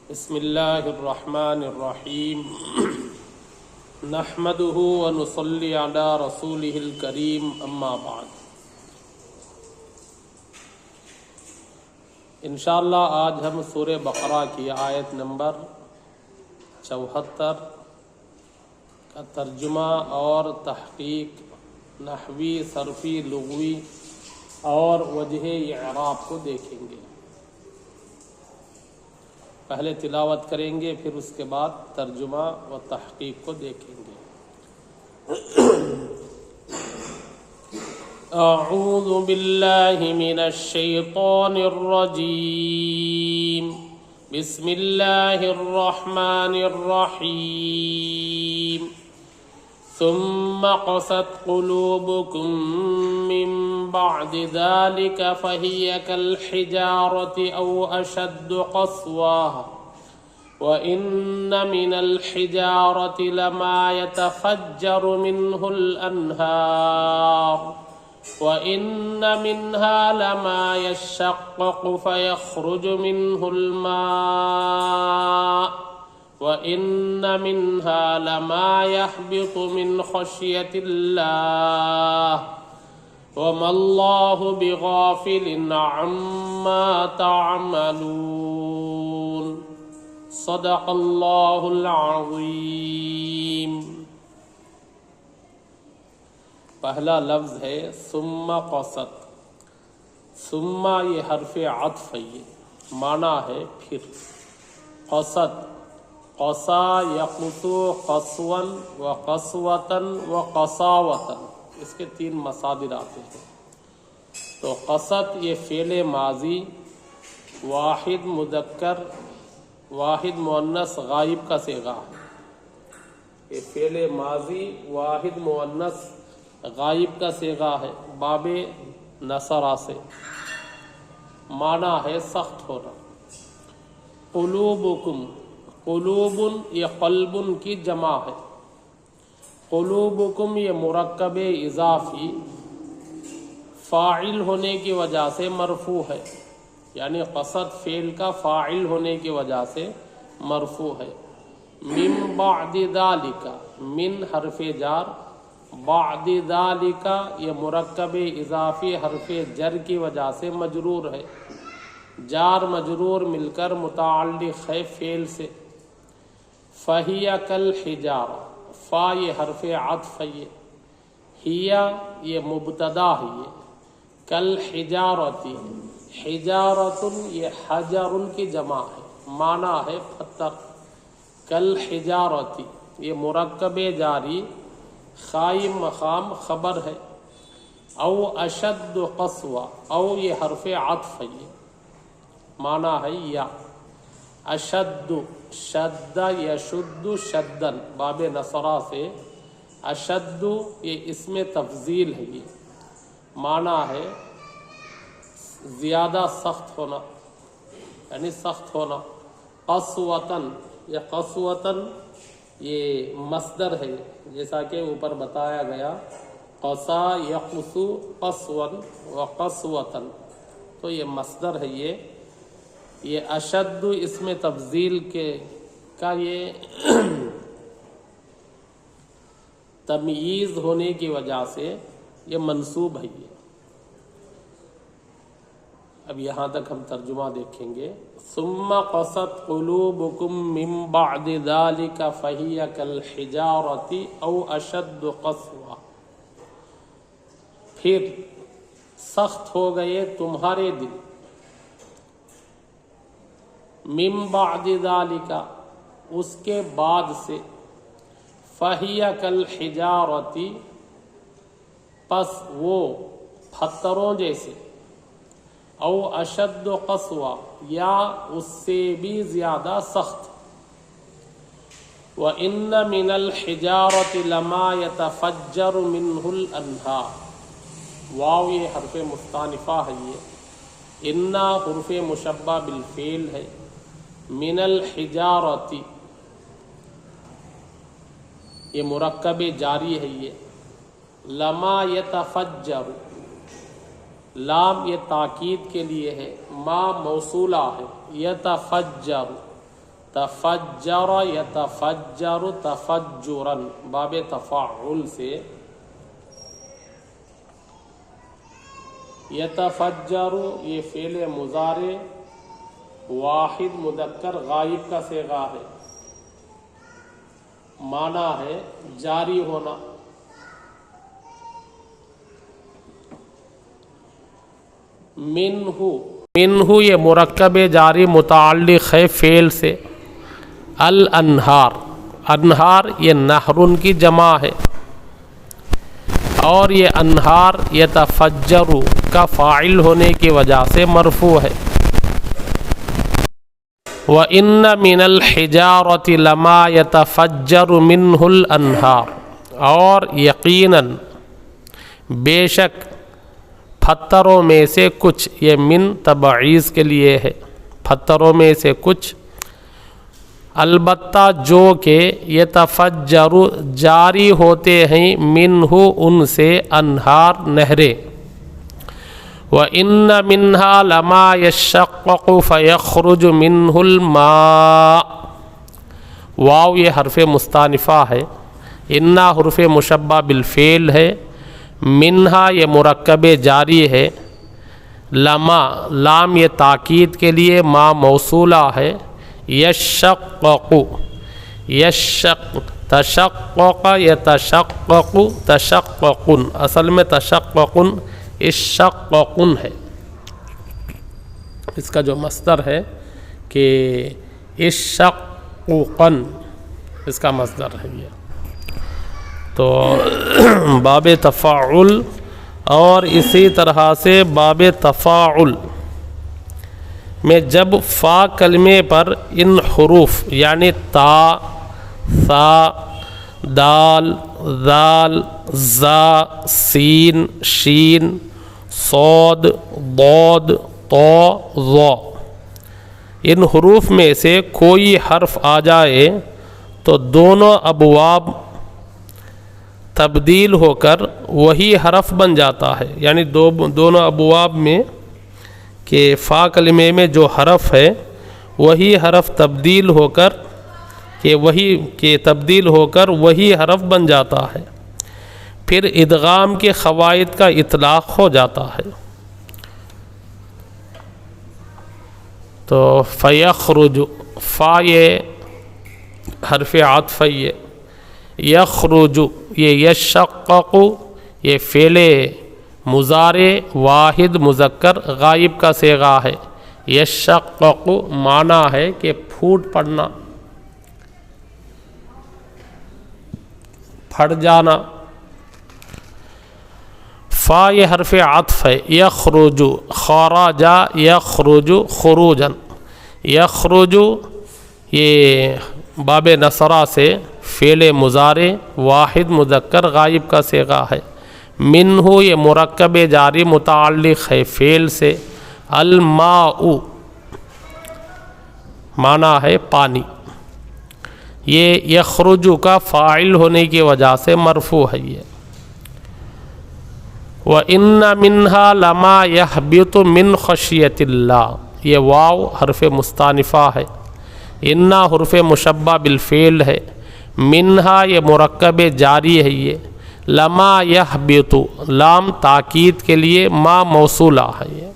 بسم اللہ الرحمن الرحیم نحمده ونصلی علی رسولہ الکریم اما بعد۔ انشاءاللہ آج ہم سورہ بقرہ کی آیت نمبر 74 کا ترجمہ اور تحقیق نحوی، صرفی، لغوی اور وجہ اعراب کو دیکھیں گے۔ پہلے تلاوت کریں گے، پھر اس کے بعد ترجمہ و تحقیق کو دیکھیں گے۔ اعوذ باللہ من الشیطان الرجیم، بسم اللہ الرحمن الرحیم۔ ثم قست قلوبكم من بعد ذلك فهي كالحجارة أو أشد قسوة وإن من الحجارة لما يتفجر منه الأنهار وإن منها لما يشقق فيخرج منه الماء وَإِنَّ مِنْهَا لَمَا يَحْبِطُ مِنْ خَشْيَةِ اللَّهِ وَمَا اللَّهُ بِغَافِلٍ عَمَّا تَعْمَلُونَ۔ صدق اللہ العظیم۔ پہلا لفظ ہے ثم قست۔ ثم یہ حرف عطف ہے، معنی ہے پھر۔ قست، قصا یقصو قصوا و قصوتا و قصاوتا، اس کے 3 مصادر آتے ہیں۔ تو قصد یہ فعل ماضی واحد مذکر واحد مؤنث غائب کا صیغہ ہے۔ یہ فعل ماضی واحد مؤنث غائب کا صیغہ ہے، باب نصرہ سے۔ معنی ہے سخت ہونا۔ قلوبکم، قلوب یہ قلب کی جمع ہے۔ قلوبکم یہ مرکب اضافی فاعل ہونے کی وجہ سے مرفوع ہے، یعنی قصد فعل کا فاعل ہونے کی وجہ سے مرفوع ہے۔ من بعد ذالک، من حرف جار، بعد ذالک یہ مرکب اضافی حرف جر کی وجہ سے مجرور ہے۔ جار مجرور مل کر متعلق ہے فعل سے۔ فہی کالحجارہ، فا یہ حرف عطف ہے، ہیا یہ مبتدا ہے۔ کالحجارتی، حجارۃ یہ حجر کی جمع ہے، معنی ہے پتھر۔ کالحجارتی یہ مرکب جاری قائم مقام خبر ہے۔ او اشد قسوہ، او یہ حرف عطف ہے، معنی ہے یا۔ اشد، شد یشد شدن، باب نصرہ سے۔ اشد یہ اسم تفضیل ہے، یہ معنی ہے زیادہ سخت ہونا، یعنی سخت ہونا۔ قسوتن، یہ قسوتن یہ مصدر ہے، جیسا کہ اوپر بتایا گیا۔ قصا یقصو قصوا و قسوتن، تو یہ مصدر ہے۔ یہ اشد اسم تفضیل کا یہ تمییز ہونے کی وجہ سے یہ منصوب ہے۔ اب یہاں تک ہم ترجمہ دیکھیں گے۔ ثم قست قلوبکم من بعد ذلك فہی کالحجارۃ او اشد قسوہ، پھر سخت ہو گئے تمہارے دل۔ من بعد ذالک اس کے بعد سے، فہی کالحجارۃ پس وہ پتھروں جیسے، او اشد قسوہ یا اس سے بھی زیادہ سخت۔ وَإِنَّ مِنَ الْحِجَارَةِ لَمَا يَتَفَجَّرُ مِنْهُ الْأَنْهَارُ، واو یہ حرف مستانفہ ہے، یہ اِنَّا حرف مشبہ بالفعل ہے۔ من الحجارۃ یہ مرکب جاری ہے، یہ لما یتفجر، لام یہ تاکید کے لیے ہے، ما موصولہ ہے، یتفجر تفجر یتفجر تفجرا، باب تفاعل سے یتفجر یہ فعل مضارع واحد مذکر غائب کا صیغہ ہے، معنی ہے جاری ہونا۔ منہ یہ مرکب جاری متعلق ہے فعل سے، الانہار، انہار یہ نہرن کی جمع ہے، اور یہ انہار یتفجر کا فاعل ہونے کی وجہ سے مرفوع ہے۔ وَإِنَّ مِنَ الْحِجَارَةِ لَمَا يَتَفَجَّرُ مِنْهُ الْأَنْهَارُ، اور یقیناً بے شک پتھروں میں سے کچھ، یہ من تبعیض کے لیے ہے، پتھروں میں سے کچھ، البتہ جو کہ یتفجر جاری ہوتے ہیں، منہ ان سے، انہار نہریں۔ وَإِنَّ مِنْهَا لَمَا يَشَّقَّقُ فَيَخْرُجُ مِنْهُ الْمَاءُ، واو یہ حرف مستانفہ ہے، اِنَّا حرف مشبہ بالفعل ہے، منہا یہ مرکب جاری ہے، لما لام یہ تاکید کے لیے ما موصولہ ہے، یشقق یشق تشقق یتشقق تشققن، اصل میں تشققن اشققن ہے، اس کا جو مصدر ہے کہ اشققن، اس کا مصدر ہے یہ۔ تو باب تفاعل، اور اسی طرح سے باب تفاعل میں جب فا کلمے پر ان حروف یعنی تا، ثا، دال، ذال، زا، سین، شین، صاد، ضاد، طا، ظا، ان حروف میں سے کوئی حرف آ جائے تو دونوں ابواب تبدیل ہو کر وہی حرف بن جاتا ہے، یعنی دونوں ابواب میں کہ فا کلمے میں جو حرف ہے وہی حرف تبدیل ہو کر وہی حرف بن جاتا ہے، پھر ادغام کے قواعد کا اطلاق ہو جاتا ہے۔ تو فیخرج، فا یہ حرف عطف ہے، یخرج یہ یشقق یہ فعل مضارع واحد مذکر غائب کا صیغہ ہے، یشقق معنی ہے کہ پھوٹ پڑنا، پھٹ جانا۔ فا یہ حرف عطف ہے، یخرج، خرج یخرج خروجا، یخرج یہ باب نصرہ سے فعل مضارع واحد مذکر غائب کا صیغہ ہے، منہ یہ مرکب جاری متعلق ہے فعل سے، الماء معنی ہے پانی، یہ یخرج کا فاعل ہونے کی وجہ سے مرفوع ہے یہ۔ وَإِنَّ مِنْهَا لَمَا يَهْبِطُ مِنْ خَشْيَةِ اللَّهِ، یہ واو حرف مستانفہ ہے، اِنَّا حرف مشبہ بالفعل ہے، منہا یہ مرکب جاری ہے یہ، لما یحبط لام تاکید کے لیے ما موصولہ ہے یہ،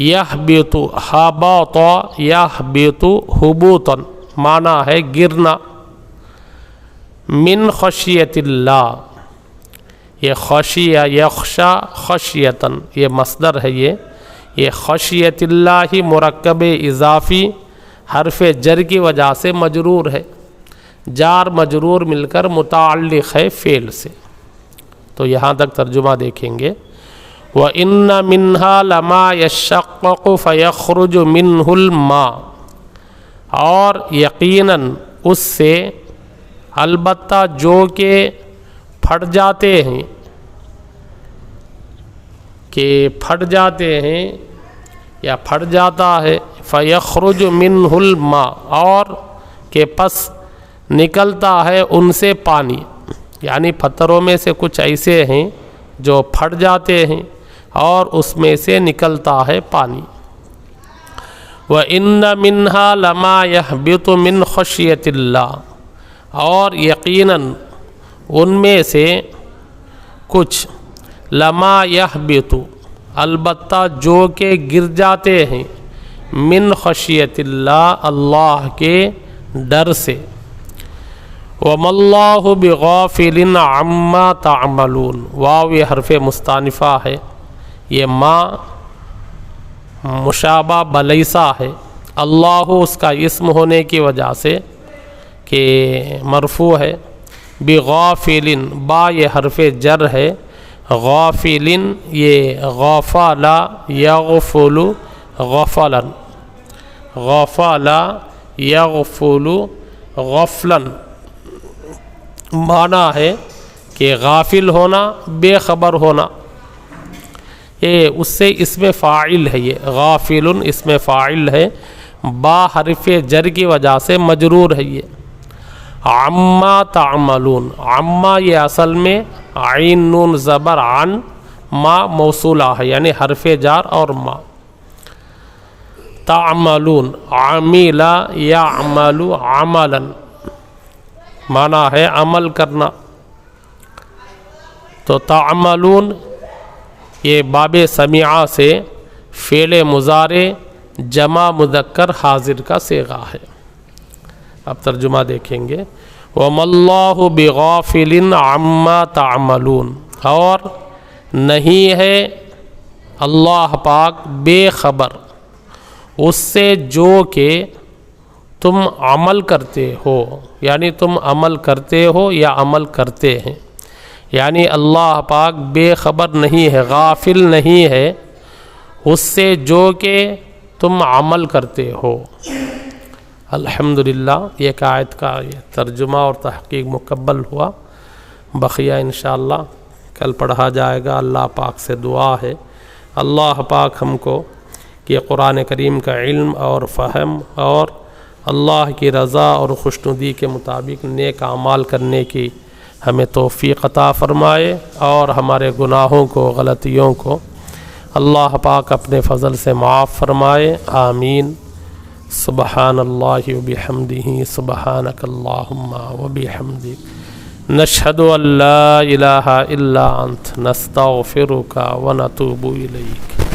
یحبط حبط یحبط حبوطا معنی ہے گرنا، من خشیت اللہ یہ خشیہ یخشا خشیتاً یہ مصدر ہے یہ خشیت اللہ مرکب اضافی حرف جر کی وجہ سے مجرور ہے، جار مجرور مل کر متعلق ہے فعل سے۔ تو یہاں تک ترجمہ دیکھیں گے، وَإِنَّ مِنْهَا لَمَا يَشَّقَّقُ فَيَخْرُجُ مِنْهُ الْمَاءُ، اور یقیناً اس سے البتہ جو کہ پھٹ جاتے ہیں، کہ پھٹ جاتے ہیں یا پھٹ جاتا ہے، فَيَخْرُجُ مِنْهُ الْمَاءُ اور کہ پس نکلتا ہے ان سے پانی، یعنی پتھروں میں سے کچھ ایسے ہیں جو پھٹ جاتے ہیں اور اس میں سے نکلتا ہے پانی۔ وَإِنَّ مِنْهَا لَمَا يَهْبِطُ مِنْ خَشْيَةِ اللَّهِ، اور یقیناً ان میں سے کچھ لما یحبط، البتہ جو کہ گر جاتے ہیں، من خشیت اللہ، اللہ کے ڈر سے۔ وَمَا اللَّهُ بِغَافِلٍ عَمَّا تَعْمَلُونَ، واو یہ حرف مستانفہ ہے، یہ ما مشابہ بلیسا ہے، اللہ اس کا اسم ہونے کی وجہ سے کہ مرفوع ہے، بغافل با یہ حرف جر ہے، غافل یہ غفل یغفل غفلا، غفل یغفل غفلا، معنی ہے کہ غافل ہونا، بے خبر ہونا، یہ اس سے اسم فاعل ہے، یہ غافل اسم فاعل ہے، با حرف جر کی وجہ سے مجرور ہے یہ۔ عما تعملون، عما یہ اصل میں عین نون زبر عن، ما موصولہ ہے یعنی حرف جار اور ما۔ تعملون عمل یعمل عملا، معنی ہے عمل کرنا، تو تعملون یہ باب سمیعہ سے فعل مضارع جمع مذکر حاضر کا صیغہ ہے۔ اب ترجمہ دیکھیں گے، وَمَا اللَّهُ بِغَافِلٍ عَمَّا تَعْمَلُونَ، اور نہیں ہے اللہ پاک بے خبر اس سے جو کہ تم عمل کرتے ہو، یعنی تم عمل کرتے ہو یا عمل کرتے ہیں، یعنی اللہ پاک بے خبر نہیں ہے، غافل نہیں ہے اس سے جو کہ تم عمل کرتے ہو۔ الحمدللہ ایک آیت کا یہ ترجمہ اور تحقیق مکمل ہوا، بقیہ انشاءاللہ کل پڑھا جائے گا۔ اللہ پاک سے دعا ہے اللہ پاک ہم کو یہ قرآن کریم کا علم اور فہم اور اللہ کی رضا اور خوشنودی کے مطابق نیک اعمال کرنے کی ہمیں توفیق عطا فرمائے، اور ہمارے گناہوں کو، غلطیوں کو اللہ پاک اپنے فضل سے معاف فرمائے، آمین۔ سبحان اللہ وبحمدہ، سبحانک اللہم وبحمدک، نشہد ان لا الہ الا انت، نستغفرک ونتوب الیک۔